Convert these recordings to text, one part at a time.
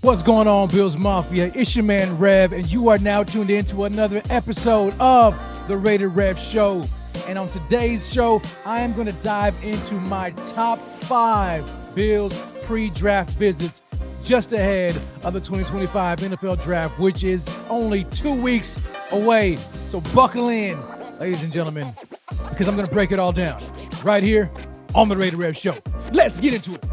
What's going on, Bills Mafia? It's your man Rev, and you are now tuned in to another episode of the Rated Rev Show. And on today's show, I am going to dive into my top 5 Bills pre-draft visits just ahead of the 2025 NFL Draft, which is only 2 weeks away. So buckle in, ladies and gentlemen, because I'm going to break it all down right here on the Rated Rev Show. Let's get into it.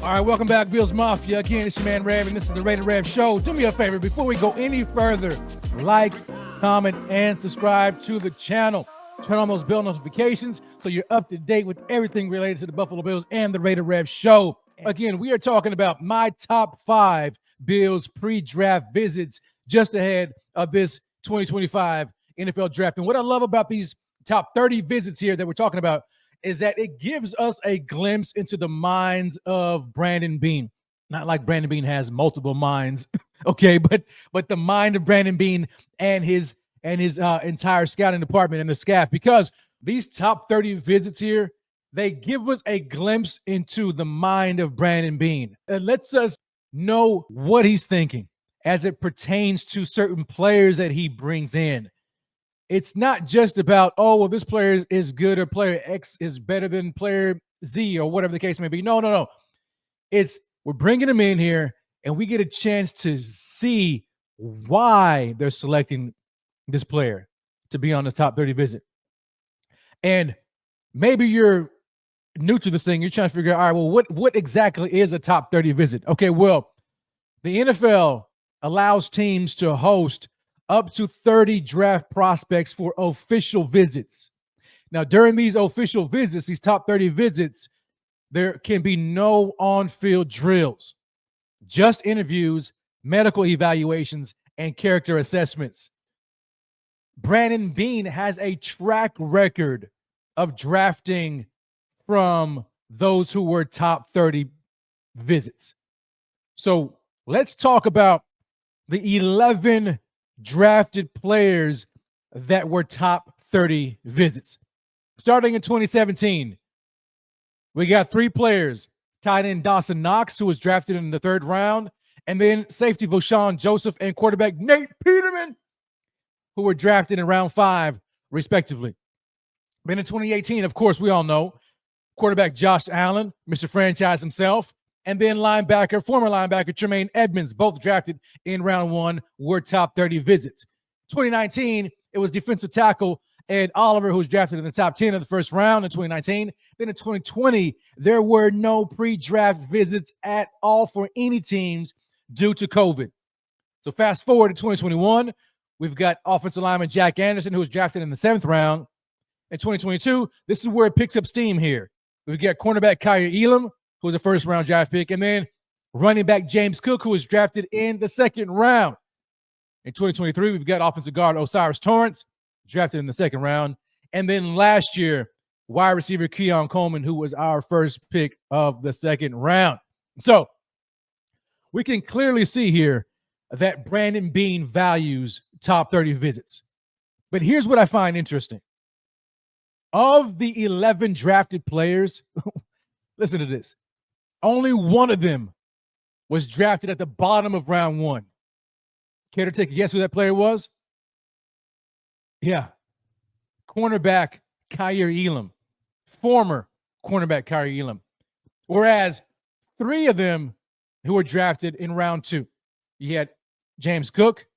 All right, welcome back, Bills Mafia. Again, it's your man Rev, and this is the Rated Rev Show. Do me a favor, before we go any further, like, comment, and subscribe to the channel. Turn on those bell notifications so you're up to date with everything related to the Buffalo Bills and the Rated Rev Show. Again, we are talking about my top 5 Bills pre-draft visits just ahead of this 2025 NFL Draft. And what I love about these top 30 visits here that we're talking about is that it gives us a glimpse into the minds of Brandon Beane. Not like Brandon Beane has multiple minds, okay, but the mind of Brandon Beane and his entire scouting department and the staff, because these top 30 visits here, they give us a glimpse into the mind of Brandon Beane. It lets us know what he's thinking as it pertains to certain players that he brings in. It's not just about, oh, well, this player is good or player X is better than player Z or whatever the case may be. No. It's we're bringing them in here and we get a chance to see why they're selecting this player to be on this top 30 visit. And maybe you're new to this thing. You're trying to figure out, all right, well, what exactly is a top 30 visit? Okay, well, the NFL allows teams to host up to 30 draft prospects for official visits. Now, during these official visits, these top 30 visits, there can be no on-field drills, just interviews, medical evaluations, and character assessments. Brandon Beane has a track record of drafting from those who were top 30 visits. So let's talk about the 11 drafted players that were top 30 visits. Starting in 2017, we got 3 players. Tight end Dawson Knox, who was drafted in the 3rd round, and then safety Voshawn Joseph and quarterback Nate Peterman, who were drafted in round 5, respectively. Then in 2018, of course, we all know, quarterback Josh Allen, Mr. Franchise himself, and then former linebacker Tremaine Edmonds, both drafted in round 1, were top 30 visits. 2019, it was defensive tackle Ed Oliver, who was drafted in the top 10 of the 1st round in 2019. Then in 2020, there were no pre-draft visits at all for any teams due to COVID. So fast forward to 2021, we've got offensive lineman Jack Anderson, who was drafted in the 7th round. In 2022, this is where it picks up steam here. We've got cornerback Kyer Elam, who was a 1st-round draft pick, and then running back James Cook, who was drafted in the 2nd round. In 2023, we've got offensive guard Osiris Torrance, drafted in the 2nd round. And then last year, wide receiver Keon Coleman, who was our 1st pick of the 2nd round. So we can clearly see here that Brandon Beane values top 30 visits. But here's what I find interesting. Of the 11 drafted players, listen to this. Only one of them was drafted at the bottom of round 1. Care to take a guess who that player was? Yeah. Cornerback Kyer Elam. Former cornerback Kyer Elam. Whereas 3 of them who were drafted in round 2. You had James Cook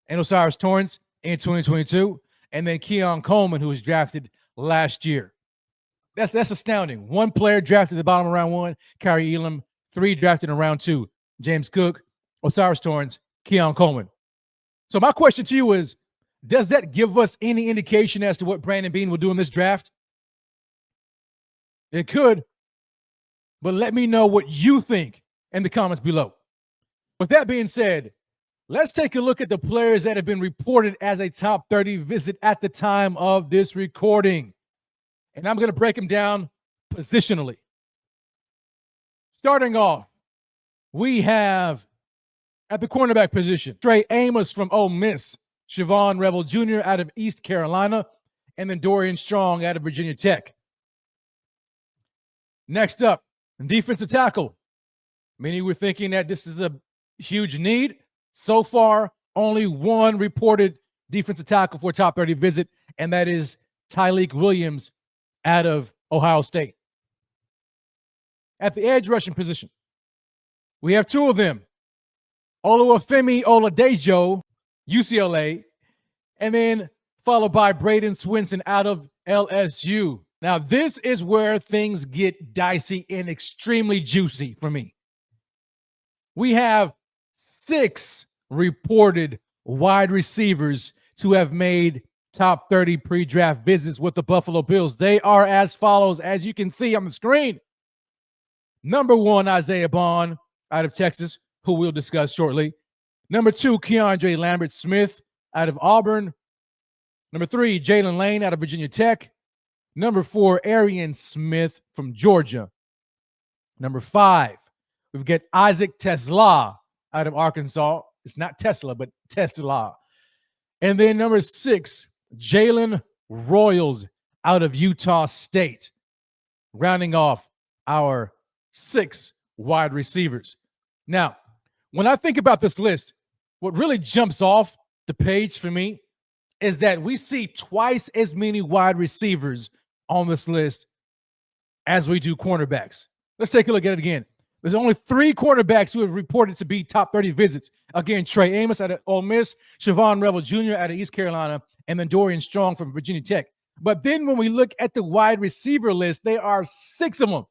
and Osiris Torrance in 2022, and then Keon Coleman, who was drafted last year. That's astounding. 1 player drafted at the bottom of round 1, Kyer Elam. 3 drafted in round 2, James Cook, Osiris Torrance, Keon Coleman. So my question to you is, does that give us any indication as to what Brandon Beane will do in this draft? It could, but let me know what you think in the comments below. With that being said, let's take a look at the players that have been reported as a top 30 visit at the time of this recording. And I'm going to break them down positionally. Starting off, we have at the cornerback position, Trey Amos from Ole Miss, Siobhan Rebel Jr. out of East Carolina, and then Dorian Strong out of Virginia Tech. Next up, defensive tackle. Many were thinking that this is a huge need. So far, only one reported defensive tackle for a top 30 visit, and that is Tyleik Williams out of Ohio State. At the edge rushing position, we have two of them. Oluwafemi Oladejo, UCLA, and then followed by Braden Swinson out of LSU. Now, this is where things get dicey and extremely juicy for me. We have 6 reported wide receivers to have made top 30 pre-draft visits with the Buffalo Bills. They are as follows, as you can see on the screen. Number 1, Isaiah Bond out of Texas, who we'll discuss shortly. Number 2, Keandre Lambert-Smith out of Auburn. Number 3, Jalen Lane out of Virginia Tech. Number 4, Arian Smith from Georgia. Number 5, we've got Isaac Tesla out of Arkansas. It's not Tesla, but Tesla. And then number 6, Jalen Royals out of Utah State, rounding off our 6 wide receivers. Now, when I think about this list, what really jumps off the page for me is that we see twice as many wide receivers on this list as we do cornerbacks. Let's take a look at it again. There's only 3 cornerbacks who have reported to be top 30 visits. Again, Trey Amos out of Ole Miss, Siobhan Revel Jr. out of East Carolina, and then Dorian Strong from Virginia Tech. But then when we look at the wide receiver list, there are 6 of them.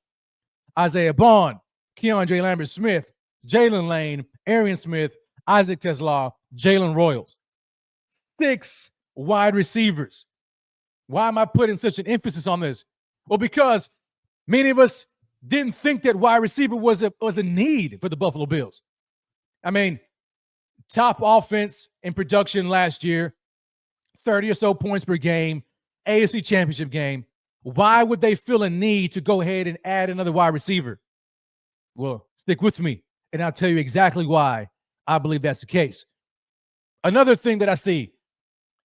Isaiah Bond, Keandre Lambert-Smith, Jalen Lane, Arian Smith, Isaac Tesla, Jalen Royals. 6 wide receivers. Why am I putting such an emphasis on this? Well, because many of us didn't think that wide receiver was a need for the Buffalo Bills. I mean, top offense in production last year, 30 or so points per game, AFC Championship game. Why would they feel a need to go ahead and add another wide receiver? Well, stick with me, and I'll tell you exactly why I believe that's the case. Another thing that I see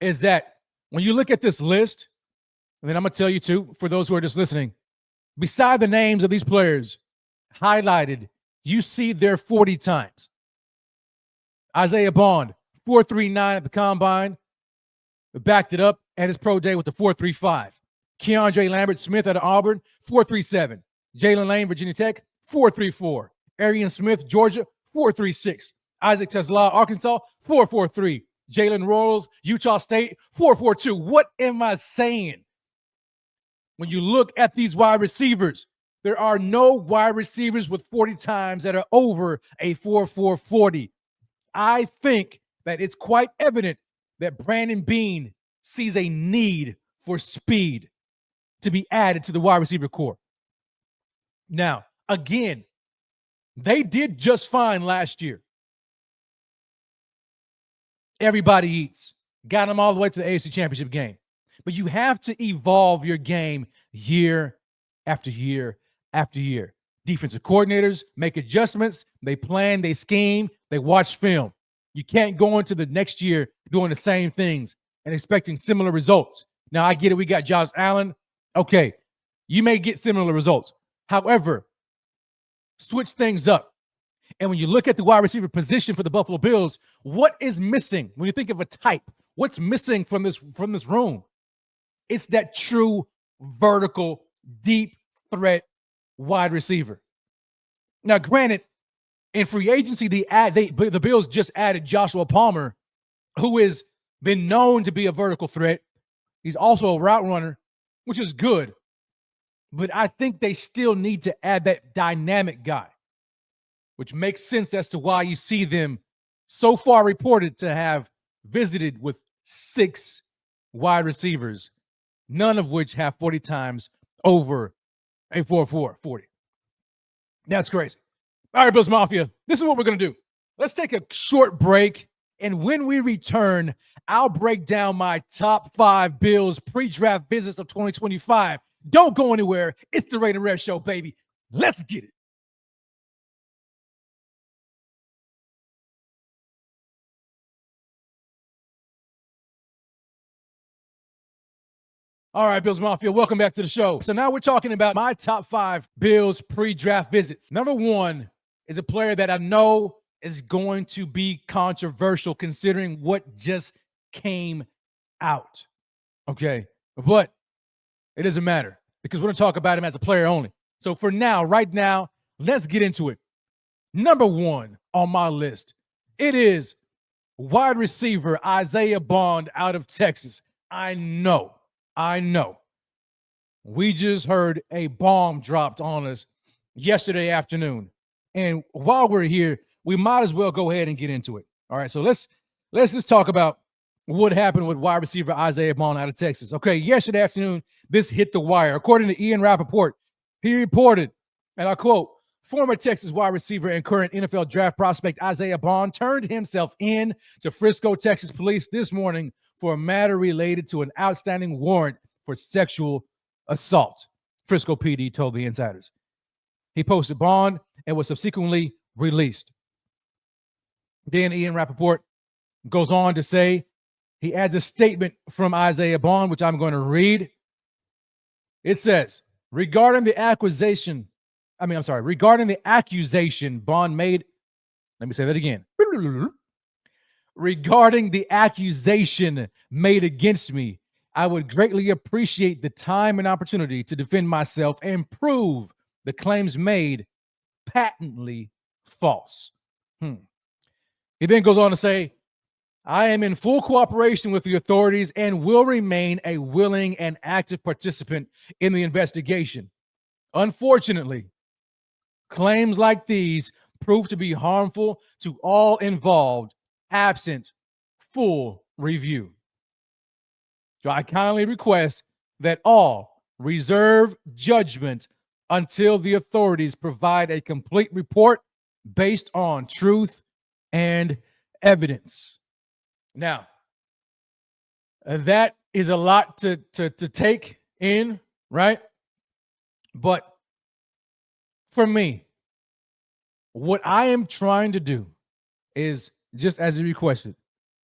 is that when you look at this list, and then I'm going to tell you too, for those who are just listening, beside the names of these players highlighted, you see their 40 times. Isaiah Bond, 4.39 at the combine, backed it up at his pro day with the 4.35. Keandre Lambert-Smith out of Auburn, 4.37. Jalen Lane, Virginia Tech, 4.34. Arian Smith, Georgia, 4.36. Isaac Tesla, Arkansas, 4.43. Jalen Royals, Utah State, 4.42. What am I saying? When you look at these wide receivers, there are no wide receivers with 40 times that are over a 4.4 40. I think that it's quite evident that Brandon Beane sees a need for speed to be added to the wide receiver core. Now, again, they did just fine last year. Everybody eats. Got them all the way to the AFC Championship game. But you have to evolve your game year after year after year. Defensive coordinators make adjustments. They plan, they scheme, they watch film. You can't go into the next year doing the same things and expecting similar results. Now, I get it. We got Josh Allen. Okay, you may get similar results. However, switch things up. And when you look at the wide receiver position for the Buffalo Bills, what is missing when you think of a type? What's missing from this room? It's that true vertical, deep threat wide receiver. Now, granted, in free agency, the Bills just added Joshua Palmer, who has been known to be a vertical threat. He's also a route runner, which is good. But I think they still need to add that dynamic guy, which makes sense as to why you see them so far reported to have visited with 6 wide receivers, none of which have 40 times over a 4.4 40. That's crazy. All right, Bills Mafia, this is what we're going to do. Let's take a short break, and when we return, I'll break down my top 5 Bills pre-draft visits of 2025. Don't go anywhere. It's the Rated Rev Show, baby. Let's get it. All right, Bills Mafia, welcome back to the show. So now we're talking about my top 5 Bills pre-draft visits. Number 1 is a player that I know is going to be controversial considering what just came out. Okay, but it doesn't matter because we're going to talk about him as a player only. So for now, right now, let's get into it. Number 1 on my list, it is wide receiver Isaiah Bond out of Texas. I know. We just heard a bomb dropped on us yesterday afternoon. And while we're here, we might as well go ahead and get into it. All right, so let's just talk about what happened with wide receiver Isaiah Bond out of Texas. Okay, yesterday afternoon, this hit the wire. According to Ian Rappaport, he reported, and I quote, former Texas wide receiver and current NFL draft prospect Isaiah Bond turned himself in to Frisco, Texas police this morning for a matter related to an outstanding warrant for sexual assault, Frisco PD told the insiders. He posted bond and was subsequently released. Then Ian Rappaport goes on to say, he adds a statement from Isaiah Bond, which I'm going to read. It says, regarding the accusation Bond made, let me say that again. Regarding the accusation made against me, I would greatly appreciate the time and opportunity to defend myself and prove the claims made patently false. He then goes on to say, I am in full cooperation with the authorities and will remain a willing and active participant in the investigation. Unfortunately, claims like these prove to be harmful to all involved, absent full review. So I kindly request that all reserve judgment until the authorities provide a complete report based on truth and evidence. Now, that is a lot to take in, right? But for me, what I am trying to do is, just as he requested,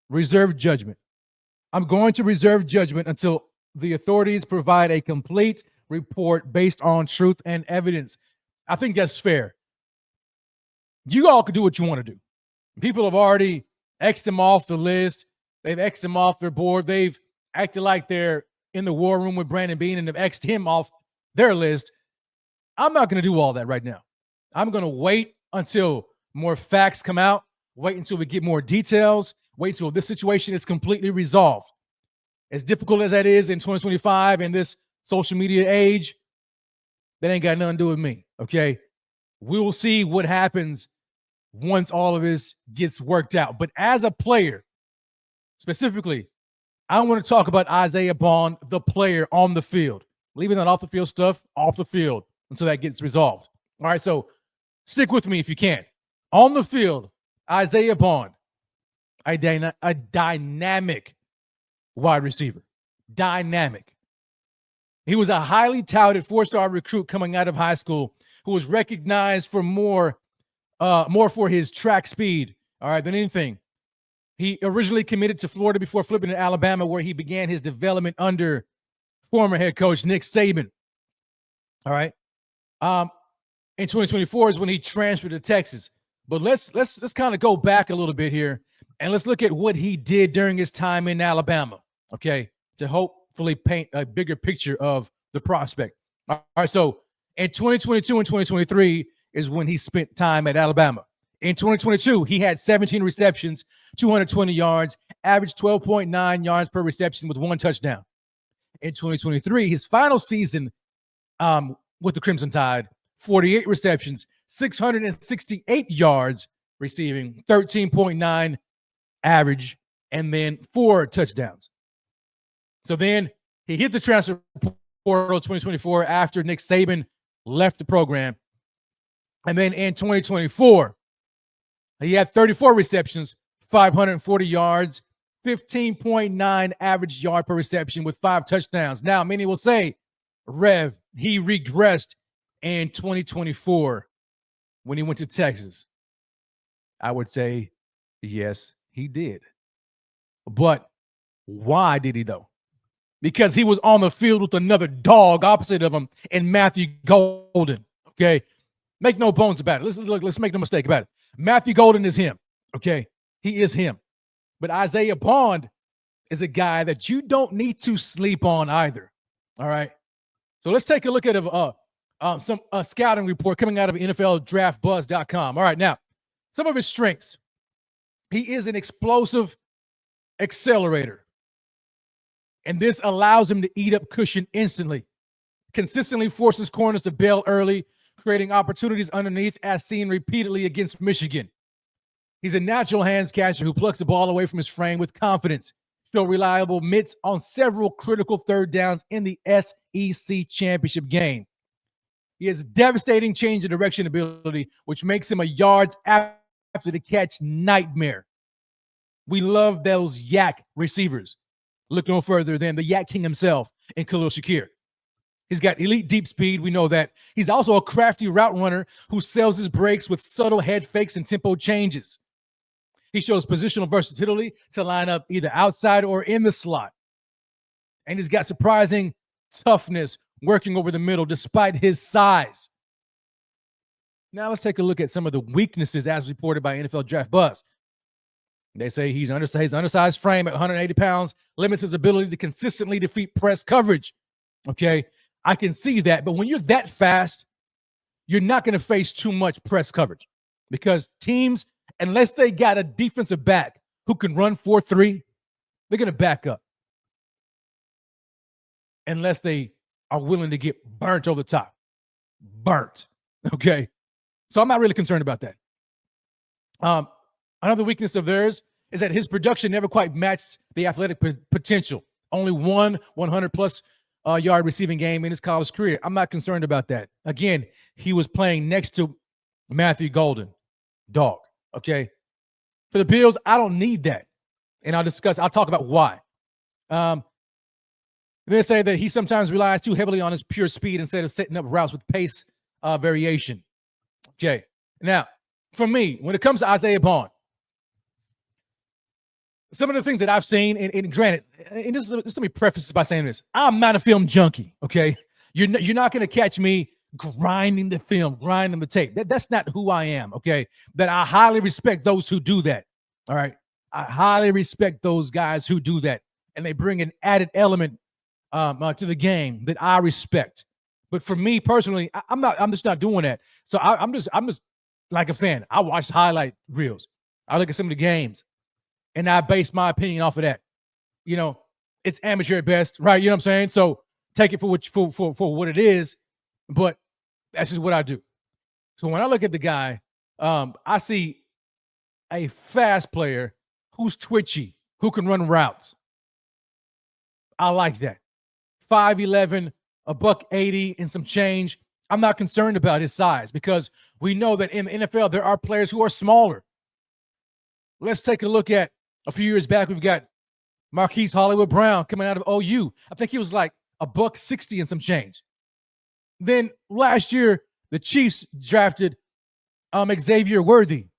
reserve judgment. I'm going to reserve judgment until the authorities provide a complete report based on truth and evidence. I think that's fair. You all can do what you want to do. People have already X'd him off the list. They've X'd him off their board. They've acted like they're in the war room with Brandon Beane and have X'd him off their list. I'm not going to do all that right now. I'm going to wait until more facts come out, wait until we get more details, wait until this situation is completely resolved. As difficult as that is in 2025 in this social media age, that ain't got nothing to do with me, okay? We will see what happens once all of this gets worked out. But as a player, specifically, I want to talk about Isaiah Bond, the player on the field. Leaving that off the field stuff off the field until that gets resolved. All right, so stick with me if you can. On the field, Isaiah Bond, a dynamic wide receiver. Dynamic. He was a highly touted 4-star recruit coming out of high school who was recognized for more for his track speed, all right, than anything. He originally committed to Florida before flipping to Alabama, where he began his development under former head coach Nick Saban. All right. In 2024 is when he transferred to Texas. But let's kind of go back a little bit here and let's look at what he did during his time in Alabama, okay, to hopefully paint a bigger picture of the prospect. All right, so in 2022 and 2023 is when he spent time at Alabama. In 2022, he had 17 receptions, 220 yards, averaged 12.9 yards per reception with 1 touchdown. In 2023, his final season with the Crimson Tide, 48 receptions, 668 yards receiving, 13.9 average, and then 4 touchdowns. So then he hit the transfer portal 2024 after Nick Saban left the program. And then in 2024, he had 34 receptions, 540 yards, 15.9 average yard per reception with 5 touchdowns. Now, many will say, Rev, he regressed in 2024 when he went to Texas. I would say, yes, he did. But why did he, though? because he was on the field with another dog opposite of him and Matthew Golden. Okay. Make no bones about it. Let's make no mistake about it. Matthew Golden is him. Okay. He is him. But Isaiah Bond is a guy that you don't need to sleep on either. All right. So let's take a look at some scouting report coming out of NFLDraftBuzz.com. All right. Now, some of his strengths. He is an explosive accelerator. And this allows him to eat up cushion instantly. Consistently forces corners to bail early, creating opportunities underneath, as seen repeatedly against Michigan. He's a natural hands catcher who plucks the ball away from his frame with confidence. Still reliable mitts on several critical third downs in the SEC championship game. He has devastating change of direction ability, which makes him a yards after the catch nightmare. We love those yak receivers. Look no further than the yak king himself in Khalil Shakir. He's got elite deep speed. We know that. He's also a crafty route runner who sells his breaks with subtle head fakes and tempo changes. He shows positional versatility to line up either outside or in the slot. And he's got surprising toughness working over the middle despite his size. Now let's take a look at some of the weaknesses as reported by NFL Draft Buzz. They say his undersized frame at 180 pounds limits his ability to consistently defeat press coverage. Okay, I can see that. But when you're that fast, you're not going to face too much press coverage because teams, unless they got a defensive back who can run 4-3, they're going to back up. Unless they are willing to get burnt over the top. Burnt. Okay. So I'm not really concerned about that. Another weakness of theirs is that his production never quite matched the athletic potential. Only one 100-plus yard receiving game in his college career. I'm not concerned about that. Again, he was playing next to Matthew Golden. Dog. Okay. For the Bills, I don't need that. And I'll talk about why. They say that he sometimes relies too heavily on his pure speed instead of setting up routes with pace variation. Okay. Now, for me, when it comes to Isaiah Bond, some of the things that I've seen, and granted, and just let me preface this by saying this. I'm not a film junkie, okay? You're not going to catch me grinding the film, grinding the tape. That's not who I am, okay? That I highly respect those who do that, all right? I highly respect those guys who do that, and they bring an added element to the game that I respect. But for me personally, I'm just not doing that. So I'm just like a fan. I watch highlight reels. I look at some of the games. And I base my opinion off of that. You know, it's amateur at best, right? You know what I'm saying? So take it for what it is, but that's just what I do. So when I look at the guy, I see a fast player who's twitchy, who can run routes. I like that. 5'11", $180 and some change. I'm not concerned about his size because we know that in the NFL there are players who are smaller. Let's take a look at a few years back. We've got Marquise Hollywood Brown coming out of OU. I think he was like $160 and some change. Then last year, the Chiefs drafted Xavier Worthy,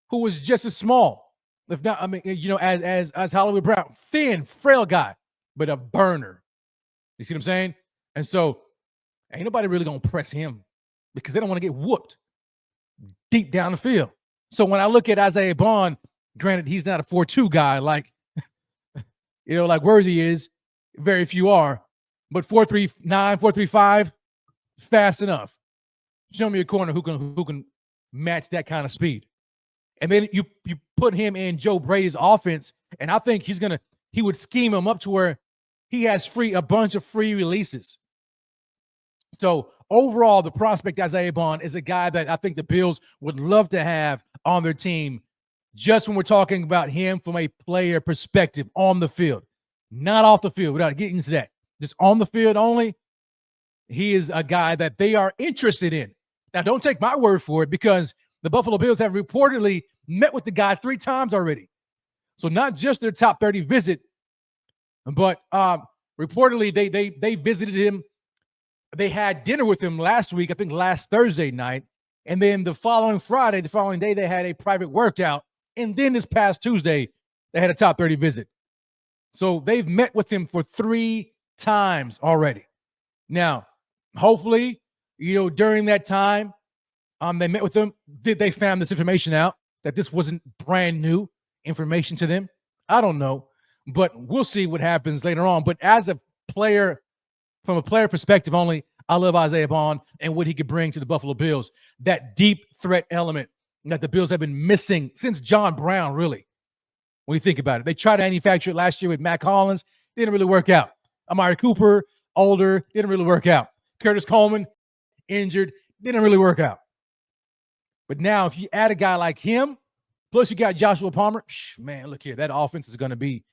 who was just as small, if not, as Hollywood Brown. Thin, frail guy, but a burner. You see what I'm saying? And so ain't nobody really going to press him because they don't want to get whooped deep down the field. So when I look at Isaiah Bond, granted, he's not a 4-2 guy like, like Worthy is. Very few are. But 4-3-9, 4-3-5, fast enough. Show me a corner who can match that kind of speed. And then you put him in Joe Brady's offense, and I think he would scheme him up to where he has a bunch of free releases. So overall, the prospect Isaiah Bond is a guy that I think the Bills would love to have on their team. Just when we're talking about him from a player perspective on the field, not off the field, without getting into that, just on the field only, he is a guy that they are interested in. Now, don't take my word for it because the Buffalo Bills have reportedly met with the guy 3 times already. So not just their top 30 visit, but reportedly they visited him. They had dinner with him last week, I think last Thursday night. And then the following day, they had a private workout. And then this past Tuesday, they had a top 30 visit. So they've met with him for 3 times already. Now, hopefully, during that time, they met with him. Did they found this information out that this wasn't brand new information to them? I don't know, but we'll see what happens later on. But as a player, from a player perspective only, I love Isaiah Bond and what he could bring to the Buffalo Bills. That deep threat element that the Bills have been missing since John Brown, really, when you think about it. They tried to manufacture it last year with Matt Collins. Didn't really work out. Amari Cooper, older, didn't really work out. Curtis Coleman, injured, didn't really work out. But now if you add a guy like him, plus you got Joshua Palmer, man, look here. That offense is going to be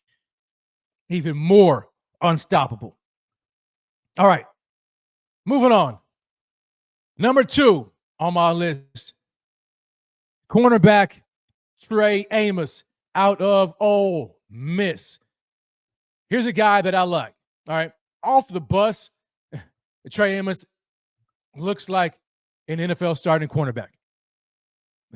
even more unstoppable. All right. Moving on. Number 2 on my list, cornerback Trey Amos out of Ole Miss. Here's a guy that I like. All right. Off the bus, Trey Amos looks like an NFL starting cornerback.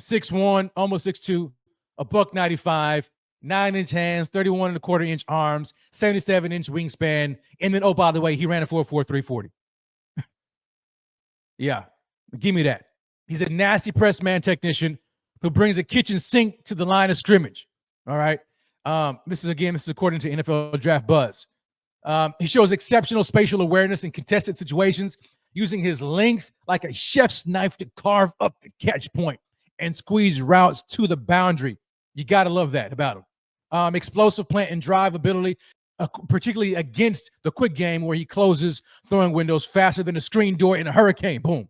6'1", almost 6'2", $195, 9-inch hands, 31.25-inch arms, 77-inch wingspan, and then, oh, by the way, he ran a 4.4 340. Yeah, give me that. He's a nasty press man technician who brings a kitchen sink to the line of scrimmage. All right. This is according to NFL Draft Buzz. He shows exceptional spatial awareness in contested situations, using his length like a chef's knife to carve up the catch point and squeeze routes to the boundary. You got to love that about him. Explosive plant and drive ability, particularly against the quick game where he closes throwing windows faster than a screen door in a hurricane. Boom.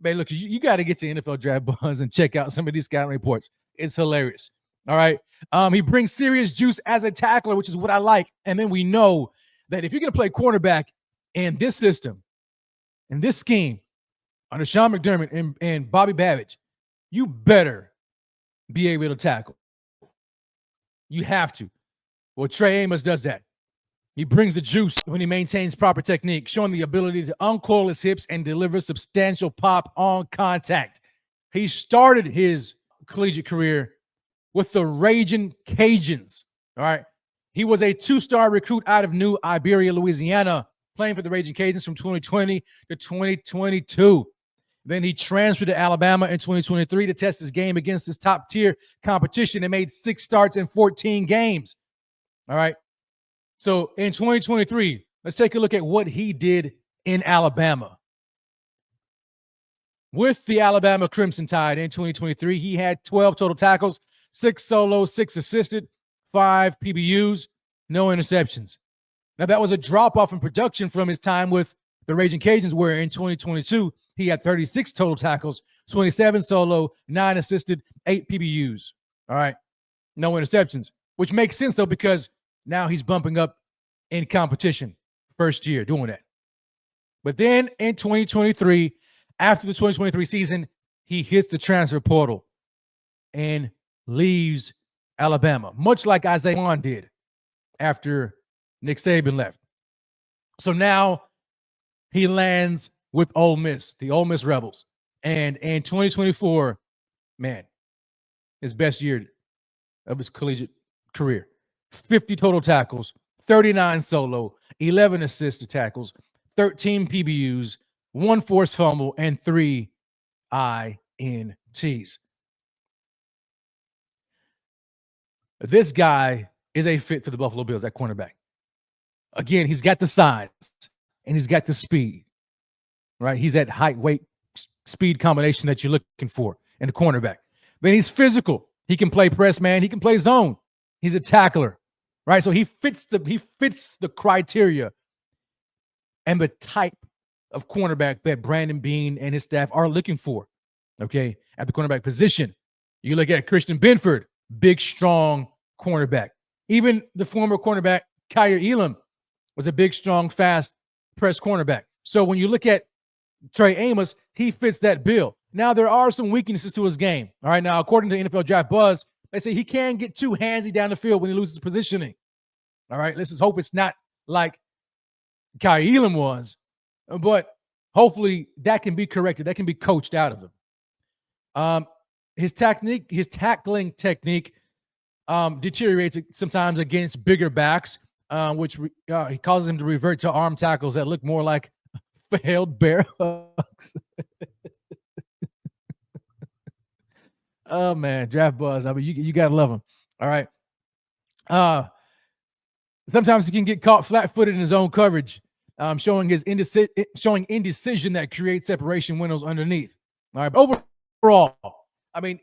Man, look, you got to get to NFL Draft Buzz and check out some of these scouting reports. It's hilarious. All right. He brings serious juice as a tackler, which is what I like. And then we know that if you're going to play cornerback in this system, in this scheme, under Sean McDermott and Bobby Babbage, you better be able to tackle. You have to. Well, Trey Amos does that. He brings the juice when he maintains proper technique, showing the ability to uncoil his hips and deliver substantial pop on contact. He started his collegiate career with the Raging Cajuns. All right. He was a 2-star recruit out of New Iberia, Louisiana, playing for the Raging Cajuns from 2020 to 2022. Then he transferred to Alabama in 2023 to test his game against his top-tier competition and made 6 starts in 14 games. All right. So in 2023, let's take a look at what he did in Alabama. With the Alabama Crimson Tide in 2023, he had 12 total tackles, 6 solo, 6 assisted, 5 PBUs, no interceptions. Now, that was a drop-off in production from his time with the Raging Cajuns, where in 2022, he had 36 total tackles, 27 solo, 9 assisted, 8 PBUs. All right. No interceptions, which makes sense, though, because now he's bumping up in competition. First year doing that. But then in 2023, after the 2023 season, he hits the transfer portal and leaves Alabama, much like Isaiah Bond did after Nick Saban left. So now he lands with Ole Miss, the Ole Miss Rebels. And in 2024, man, his best year of his collegiate career. 50 total tackles, 39 solo, 11 assisted tackles, 13 PBUs, 1 forced fumble, and 3 INTs. This guy is a fit for the Buffalo Bills at cornerback. Again, he's got the size and he's got the speed, right? He's that height, weight, speed combination that you're looking for in the cornerback. Then he's physical. He can play press man. He can play zone. He's a tackler, right? So he fits the criteria and the type of cornerback that Brandon Beane and his staff are looking for, okay, at the cornerback position. You look at Christian Benford, big, strong cornerback. Even the former cornerback, Kyer Elam, was a big, strong, fast press cornerback. So when you look at Trey Amos, he fits that bill. Now, there are some weaknesses to his game. All right, now, according to NFL Draft Buzz, they say he can get too handsy down the field when he loses positioning. All right, let's just hope it's not like Kyer Elam was, but hopefully that can be corrected. That can be coached out of him. His tackling technique deteriorates sometimes against bigger backs, which he causes him to revert to arm tackles that look more like failed bear hugs. Oh man, draft buzz. I mean, you gotta love him. All right. Sometimes he can get caught flat-footed in his own coverage, showing indecision that creates separation windows underneath. All right. Overall, I mean,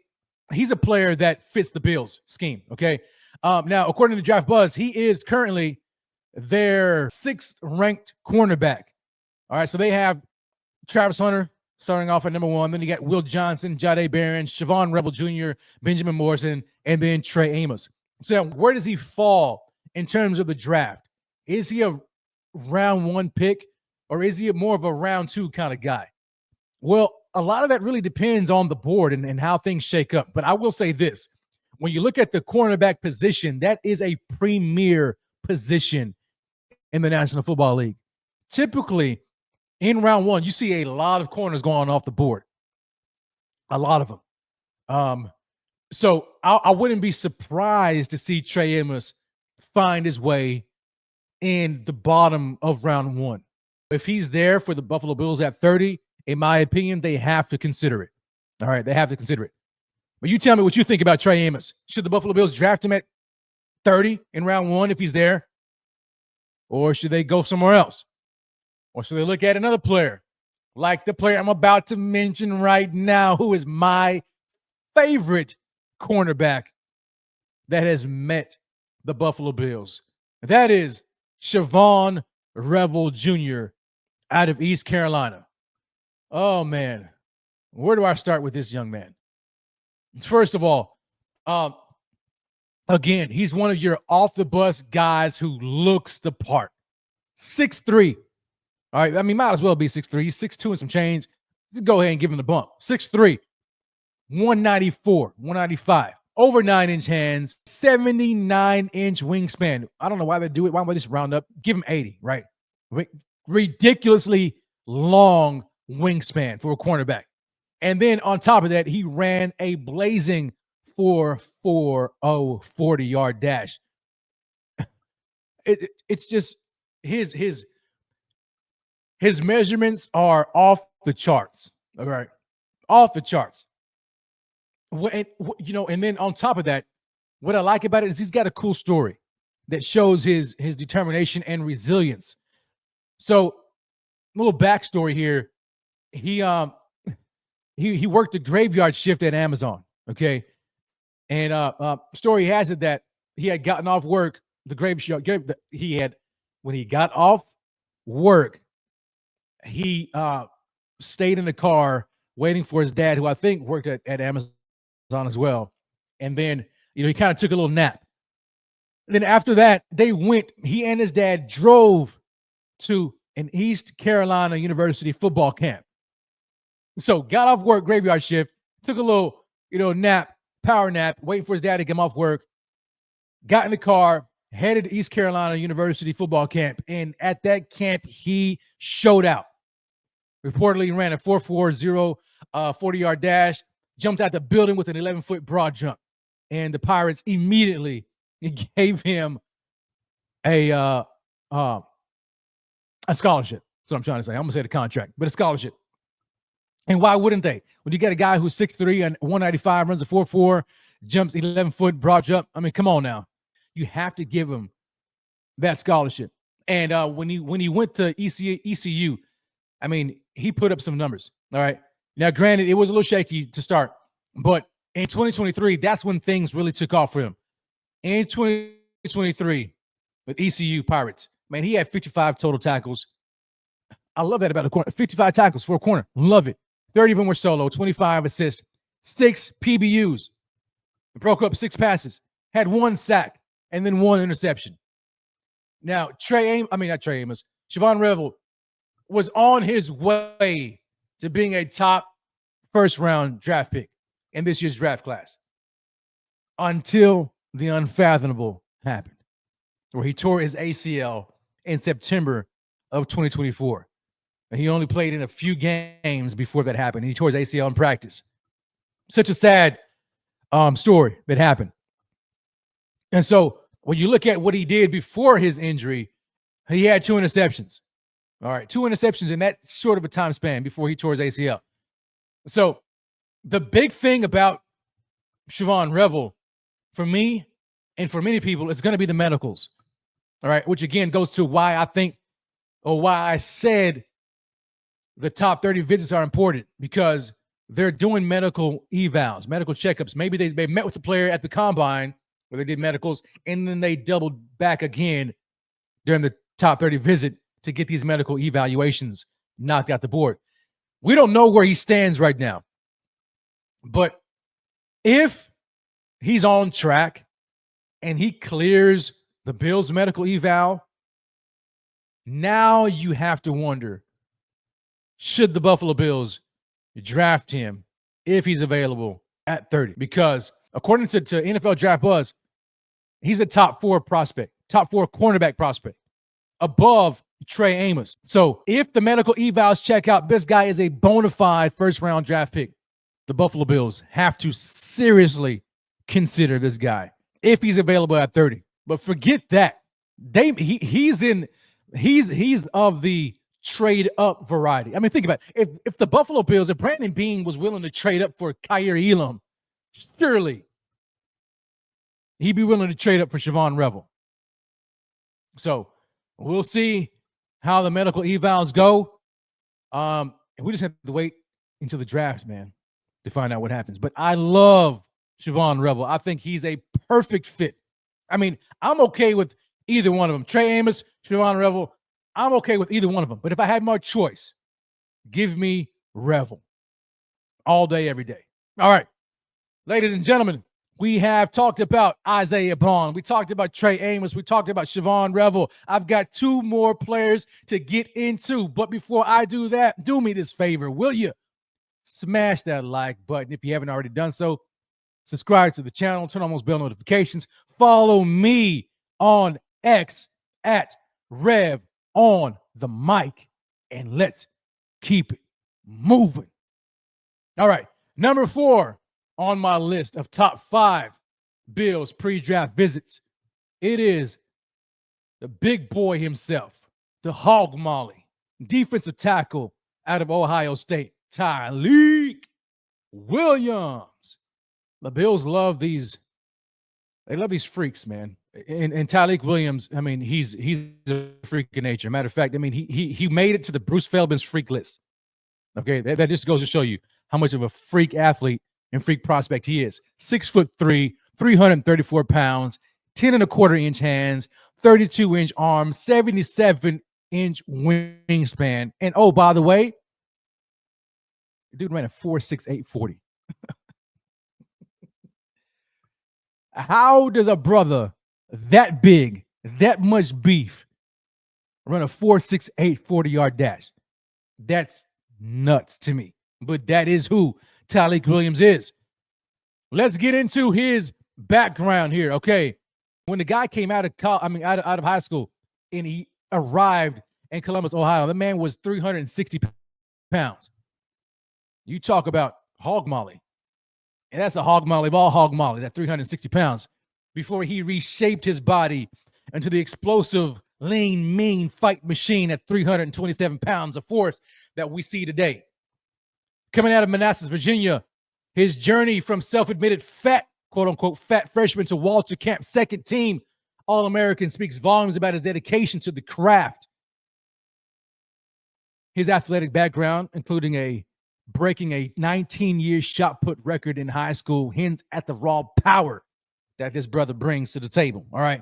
he's a player that fits the Bills scheme. Okay. Now, according to Draft Buzz, he is currently their 6th ranked cornerback. All right. So they have Travis Hunter starting off at number 1. Then you got Will Johnson, Jahdae Barron, Siobhan Rebel Jr., Benjamin Morrison, and then Trey Amos. So where does he fall in terms of the draft? Is he a round 1 pick, or is he more of a round 2 kind of guy? Well, a lot of that really depends on the board and how things shake up. But I will say this. When you look at the cornerback position, that is a premier position in the National Football League. Typically, in round 1, you see a lot of corners going off the board. A lot of them. So I wouldn't be surprised to see Trey Amos find his way in the bottom of round 1. If he's there for the Buffalo Bills at 30, in my opinion, they have to consider it. All right, they have to consider it. But you tell me what you think about Trey Amos. Should the Buffalo Bills draft him at 30 in round 1 if he's there? Or should they go somewhere else? Or should they look at another player, like the player I'm about to mention right now, who is my favorite cornerback that has met the Buffalo Bills? That is Siobhan Rebel Jr. out of East Carolina. Oh, man. Where do I start with this young man? First of all, again, he's one of your off-the-bus guys who looks the part. 6'3". All right, I mean, might as well be 6'3". He's 6'2" and some change. Just go ahead and give him the bump. 6'3", 194, 195. Over 9-inch hands, 79-inch wingspan. I don't know why they do it. Why don't they just round up? Give him 80, right? Ridiculously long wingspan for a cornerback. And then on top of that, he ran a blazing 4.40 40-yard dash. It's just his measurements are off the charts. All right, off the charts. And then on top of that, what I like about it is he's got a cool story that shows his determination and resilience. So, a little backstory here. He worked the graveyard shift at Amazon. Okay, and story has it that he had gotten off work. When he got off work, he stayed in the car waiting for his dad, who I think worked at Amazon as well. And then, he kind of took a little nap. And then after that, he and his dad drove to an East Carolina University football camp. So got off work, graveyard shift, took a little, nap, power nap, waiting for his dad to come off work, got in the car, headed to East Carolina University football camp. And at that camp, he showed out. Reportedly ran a 4.40 40-yard dash, jumped out the building with an 11-foot broad jump. And the Pirates immediately gave him a scholarship. That's what I'm trying to say. I'm going to say the contract, but a scholarship. And why wouldn't they? When you got a guy who's 6'3" and 195, runs a 4.4, jumps 11-foot broad jump. I mean, come on now. You have to give him that scholarship. And when he went to ECU, I mean, he put up some numbers. All right. Now, granted, it was a little shaky to start, but in 2023, that's when things really took off for him. In 2023, with ECU Pirates, man, he had 55 total tackles. I love that about a corner. 55 tackles for a corner. Love it. 30 of them were solo, 25 assists, 6 PBUs. Broke up 6 passes, had 1 sack, and then 1 interception. Now, Siobhan Rebel was on his way to being a top first-round draft pick in this year's draft class until the unfathomable happened, where he tore his ACL in September of 2024. And he only played in a few games before that happened. And he tore his ACL in practice. Such a sad story that happened. And so when you look at what he did before his injury, he had 2 interceptions. All right, 2 interceptions in that short of a time span before he tore his ACL. So the big thing about Siobhan Revel, for me and for many people, is going to be the medicals. All right, which again goes to why I think, or why I said the top 30 visits are important, because they're doing medical evals, medical checkups. Maybe they met with the player at the combine where they did medicals, and then they doubled back again during the top 30 visit to get these medical evaluations knocked out the board. We don't know where he stands right now, but if he's on track and he clears the Bills' medical eval, now you have to wonder, should the Buffalo Bills draft him if he's available at 30? Because according to NFL Draft Buzz, he's a top 4 prospect, top 4 cornerback prospect, above Trey Amos. So if the medical evals check out, this guy is a bona fide first-round draft pick. The Buffalo Bills have to seriously consider this guy if he's available at 30. But forget that. He's of the trade up variety. I mean, think about it. If the Buffalo Bills, if Brandon Beane was willing to trade up for Kaiir Elam, surely he'd be willing to trade up for Siobhan Revel. So we'll see how the medical evals go. We just have to wait until the draft, man, to find out what happens. But I love Siobhan Revel. I think he's a perfect fit. I mean, I'm okay with either one of them. Trey Amos, Siobhan Revel, I'm okay with either one of them. But if I had more choice, give me Revel all day, every day. All right, ladies and gentlemen, we have talked about Isaiah Bond. We talked about Trey Amos. We talked about Siobhan Revel. I've got 2 more players to get into. But before I do that, do me this favor, will you? Smash that like button if you haven't already done so. Subscribe to the channel. Turn on those bell notifications. Follow me on X at Rev on the mic. And let's keep it moving. All right. Number 4 on my list of top 5 Bills pre-draft visits. It is the big boy himself, the hog molly, defensive tackle out of Ohio State, Tyleik Williams. The Bills love these. They love these freaks, man. And Tyleik Williams, I mean, he's a freak of nature. Matter of fact, I mean, he made it to the Bruce Feldman's freak list. Okay, that just goes to show you how much of a freak athlete and freak prospect he is. 6'3", 334 pounds, 10.25-inch hands, 32-inch arms, 77-inch wingspan. And oh, by the way, the dude ran a 4.68 40. How does a brother that big, that much beef, run a 4.68 40-yard dash? That's nuts to me. But that is who Tyleik Williams is. Let's get into his background here. Okay, when the guy came out of out of high school, and he arrived in Columbus, Ohio, the man was 360 pounds. You talk about hog molly. And that's a hog molly of all hog mollies at 360 pounds before he reshaped his body into the explosive, lean, mean fight machine at 327 pounds of force that we see today. Coming out of Manassas, Virginia, his journey from self-admitted fat, quote-unquote, fat freshman to Walter Camp second team All-American speaks volumes about his dedication to the craft. His athletic background, including breaking a 19-year shot put record in high school, hints at the raw power that this brother brings to the table. All right.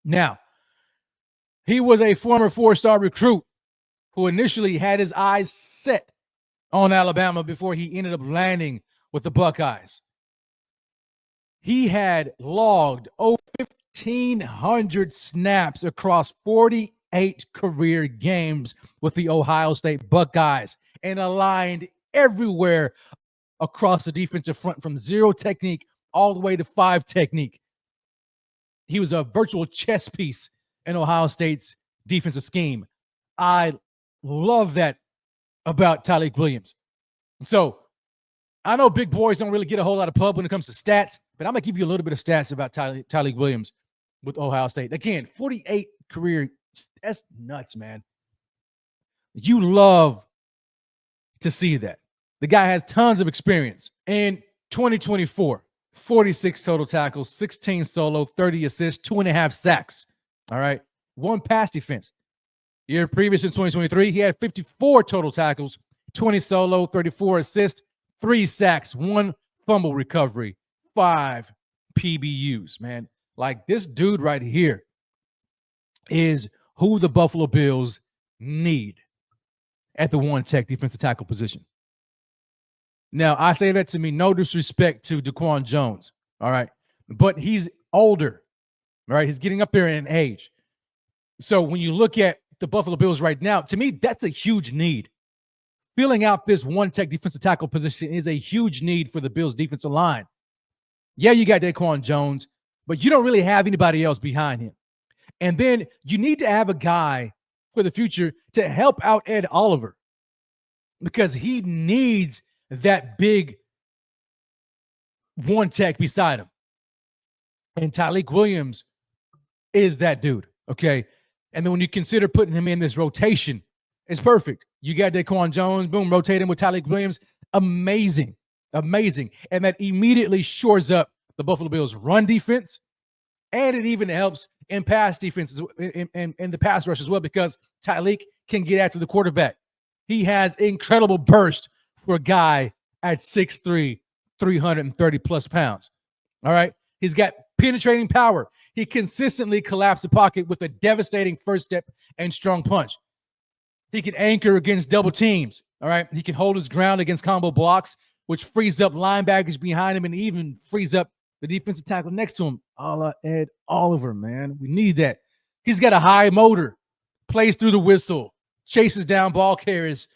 Now, he was a former 4-star recruit who initially had his eyes set on Alabama before he ended up landing with the Buckeyes. He had logged over 1,500 snaps across 48 career games with the Ohio State Buckeyes and aligned everywhere across the defensive front from 0 technique all the way to 5 technique. He was a virtual chess piece in Ohio State's defensive scheme. I love that about Tyleik Williams. So I know big boys don't really get a whole lot of pub when it comes to stats, but I'm going to give you a little bit of stats about Tyleik Williams with Ohio State. Again, 48 career. That's nuts, man. You love to see that. The guy has tons of experience. In 2024, 46 total tackles, 16 solo, 30 assists, 2.5 sacks. All right. 1 pass defense. Year previous in 2023, he had 54 total tackles, 20 solo, 34 assists, 3 sacks, 1 fumble recovery, 5 PBUs, man. Like, this dude right here is who the Buffalo Bills need at the one tech defensive tackle position. Now, I say that to me, no disrespect to Daquan Jones, all right? But he's older, right? He's getting up there in age. So when you look at the Buffalo Bills right now, to me, that's a huge need. Filling out this one tech defensive tackle position is a huge need for the Bills defensive line. Yeah, you got Daquan Jones, but you don't really have anybody else behind him. And then you need to have a guy for the future to help out Ed Oliver, because he needs that big one tech beside him. And Tyleik Williams is that dude, okay? And then when you consider putting him in this rotation, it's perfect. You got Daquan Jones, boom, rotate him with Tyleik Williams. Amazing, amazing. And that immediately shores up the Buffalo Bills' run defense, and it even helps in pass defense in the pass rush as well, because Tyleik can get after the quarterback. He has incredible burst for a guy at 6'3", 330-plus pounds. All right? He's got penetrating power. He consistently collapses the pocket with a devastating first step and strong punch. He can anchor against double teams. All right? He can hold his ground against combo blocks, which frees up linebackers behind him and even frees up the defensive tackle next to him. A la Ed Oliver, man. We need that. He's got a high motor, plays through the whistle, chases down ball carriers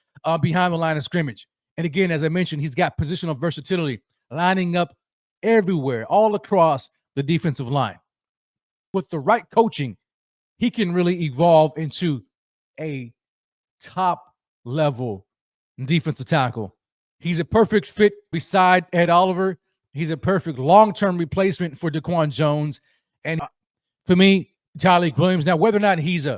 behind the line of scrimmage. And again, as I mentioned, he's got positional versatility, lining up everywhere, all across the defensive line. With the right coaching, he can really evolve into a top-level defensive tackle. He's a perfect fit beside Ed Oliver. He's a perfect long-term replacement for Daquan Jones. And for me, Tyleik Williams, now whether or not he's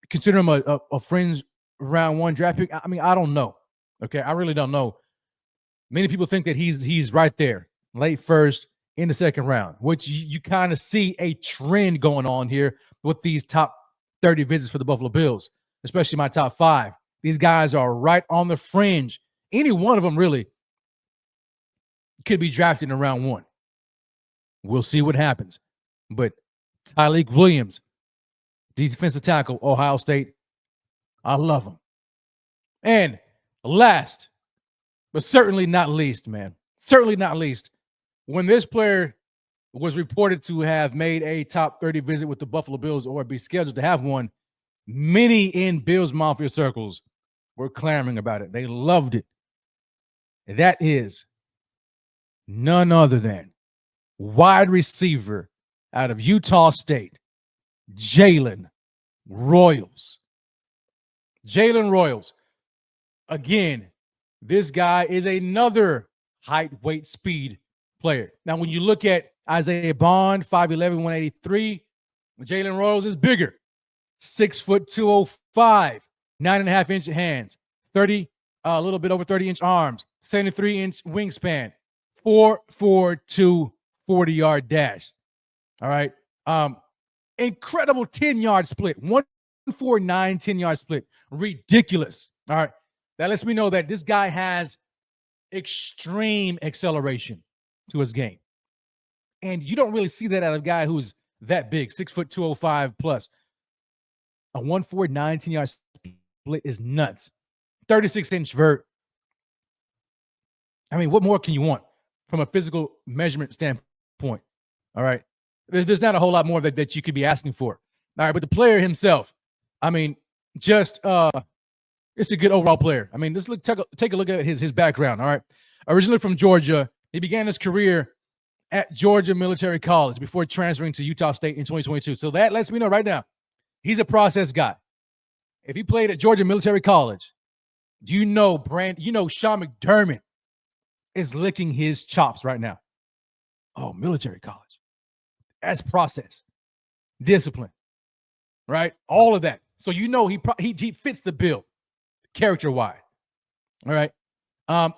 consider him a fringe round 1 draft pick, I mean, I don't know. Okay, I really don't know. Many people think that he's right there, late first, in the second round, which you kind of see a trend going on here with these top 30 visits for the Buffalo Bills, especially my top 5. These guys are right on the fringe. Any one of them really could be drafted in round 1. We'll see what happens. But Tyleik Williams, defensive tackle, Ohio State, I love him. And last, but certainly not least, man, certainly not least, when this player was reported to have made a top 30 visit with the Buffalo Bills or be scheduled to have one, many in Bills Mafia circles were clamoring about it. They loved it. That is none other than wide receiver out of Utah State, Jalen Royals. Jalen Royals. Again, this guy is another height, weight, speed player. Now, when you look at Isaiah Bond, 5'11", 183, Jalen Royals is bigger. 6 foot 205, 9.5-inch hands, a little bit over 30-inch arms, 73-inch wingspan, 4.42 40-yard dash. All right. Incredible 10-yard split. 1.49 10-yard split. Ridiculous. All right. That lets me know that this guy has extreme acceleration to his game. And you don't really see that out of a guy who's that big, 6 foot 205 plus. A 1.49 10-yard split is nuts. 36-inch vert. I mean, what more can you want from a physical measurement standpoint? All right. There's not a whole lot more that you could be asking for. All right. But the player himself, I mean, just it's a good overall player. I mean, take a look at his background. All right. Originally from Georgia, he began his career at Georgia Military College before transferring to Utah State in 2022. So that lets me know right now, he's a process guy. If he played at Georgia Military College, Sean McDermott is licking his chops right now. Oh, military college. That's process, discipline, right? All of that. So you know he fits the bill character-wise. All right.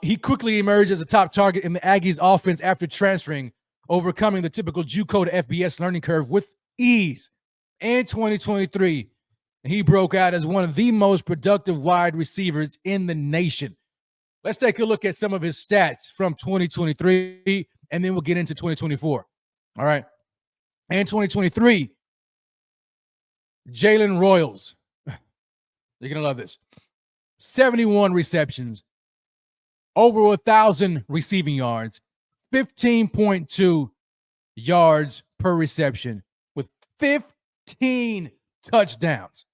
He quickly emerged as a top target in the Aggies offense after transferring, overcoming the typical JUCO to FBS learning curve with ease. In 2023, he broke out as one of the most productive wide receivers in the nation. Let's take a look at some of his stats from 2023, and then we'll get into 2024. All right. In 2023, Jalen Royals, you're going to love this, 71 receptions, over 1,000 receiving yards, 15.2 yards per reception with 15 touchdowns.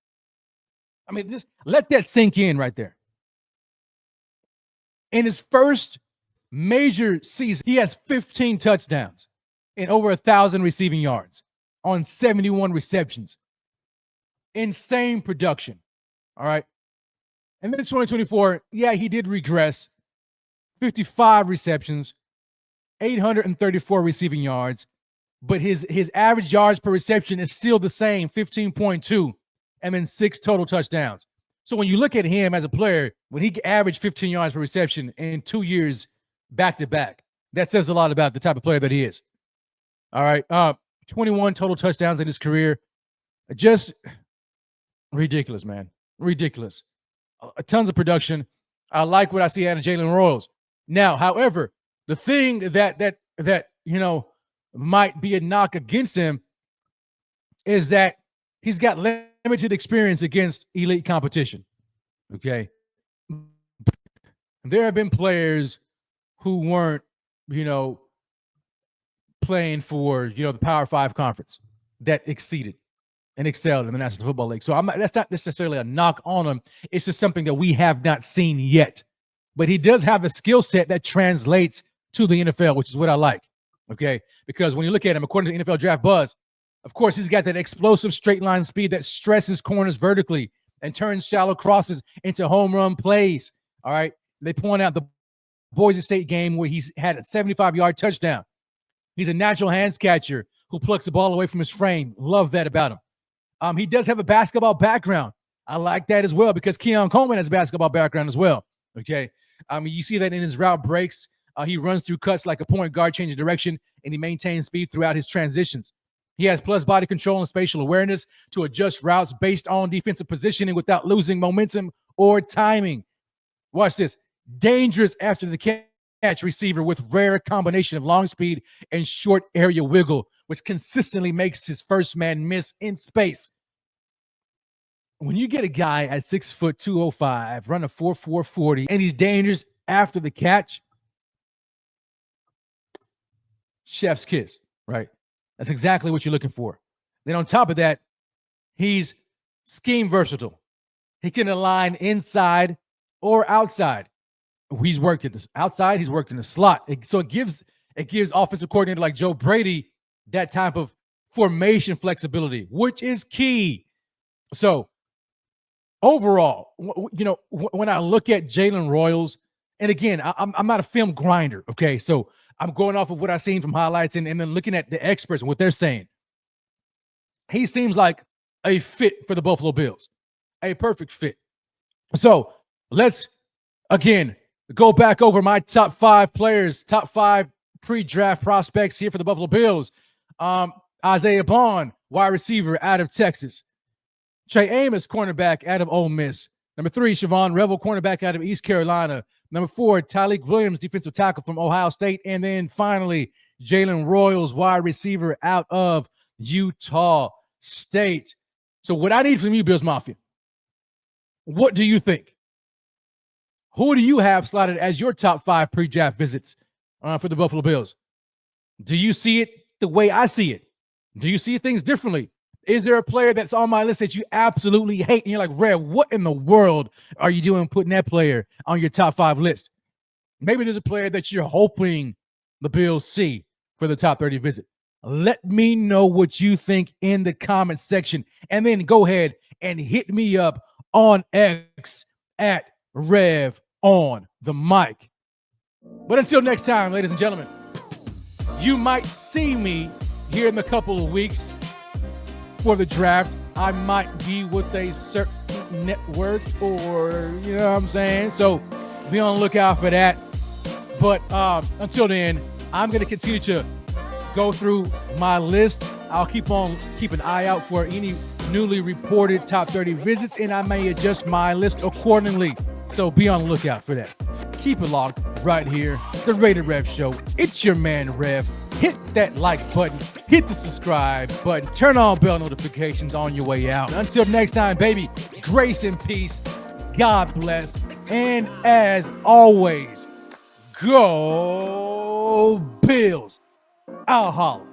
I mean, just let that sink in right there. In his first major season, he has 15 touchdowns and over 1,000 receiving yards on 71 receptions. Insane production. All right. And then in 2024, yeah, he did regress. 55 receptions, 834 receiving yards, but his average yards per reception is still the same, 15.2, and then 6 total touchdowns. So when you look at him as a player, when he averaged 15 yards per reception in 2 years back-to-back, that says a lot about the type of player that he is. All right, 21 total touchdowns in his career. Just ridiculous, man. Ridiculous. Tons of production. I like what I see out of Jalen Royals. Now, however, the thing that you know might be a knock against him is that he's got limited experience against elite competition. Okay, there have been players who weren't, playing for the Power 5 conference that exceeded and excelled in the National Football League. So that's not necessarily a knock on him. It's just something that we have not seen yet. But he does have a skill set that translates to the NFL, which is what I like, okay? Because when you look at him, according to NFL Draft Buzz, of course, he's got that explosive straight line speed that stresses corners vertically and turns shallow crosses into home run plays, all right? They point out the Boise State game where he's had a 75-yard touchdown. He's a natural hands catcher who plucks the ball away from his frame. Love that about him. He does have a basketball background. I like that as well because Keon Coleman has a basketball background as well, okay? You see that in his route breaks. He runs through cuts like a point guard, changing direction, and he maintains speed throughout his transitions. He has plus body control and spatial awareness to adjust routes based on defensive positioning without losing momentum or timing. Watch this. Dangerous after the catch receiver with rare combination of long speed and short area wiggle, which consistently makes his first man miss in space. When you get a guy at 6 foot 205, run a 4.4 40, and he's dangerous after the catch, chef's kiss, right? That's exactly what you're looking for. Then on top of that, he's scheme versatile. He can align inside or outside. He's worked at this outside. He's worked in the slot. So it gives offensive coordinator like Joe Brady that type of formation flexibility, which is key. So overall, when I look at Jalen Royals, and again, I'm not a film grinder, okay? So I'm going off of what I've seen from highlights and then looking at the experts and what they're saying. He seems like a fit for the Buffalo Bills, a perfect fit. So let's, again, go back over my top 5 players, top 5 pre-draft prospects here for the Buffalo Bills. Isaiah Bond, wide receiver out of Texas. Trey Amos, cornerback out of Ole Miss. Number 3, Siobhan Revel, cornerback out of East Carolina. Number 4, Tyleek Williams, defensive tackle from Ohio State. And then finally, Jalen Royals, wide receiver out of Utah State. So what I need from you, Bills Mafia, what do you think? Who do you have slotted as your top 5 pre-draft visits for the Buffalo Bills? Do you see it the way I see it? Do you see things differently? Is there a player that's on my list that you absolutely hate? And you're like, Rev, what in the world are you doing putting that player on your top 5 list? Maybe there's a player that you're hoping the Bills see for the top 30 visit. Let me know what you think in the comment section. And then go ahead and hit me up on X at Rev on the mic. But until next time, ladies and gentlemen, you might see me here in a couple of weeks for the draft. I might be with a certain network, or you know what I'm saying? So be on the lookout for that. But until then, I'm going to continue to go through my list. I'll keep an eye out for any newly reported top 30 visits, and I may adjust my list accordingly. So be on the lookout for that. Keep it locked right here, the Rated Rev Show. It's your man Rev. Hit that like button, hit the subscribe button, turn on bell notifications on your way out. Until next time, baby, grace and peace, God bless, and as always, go Bills. I'll holler.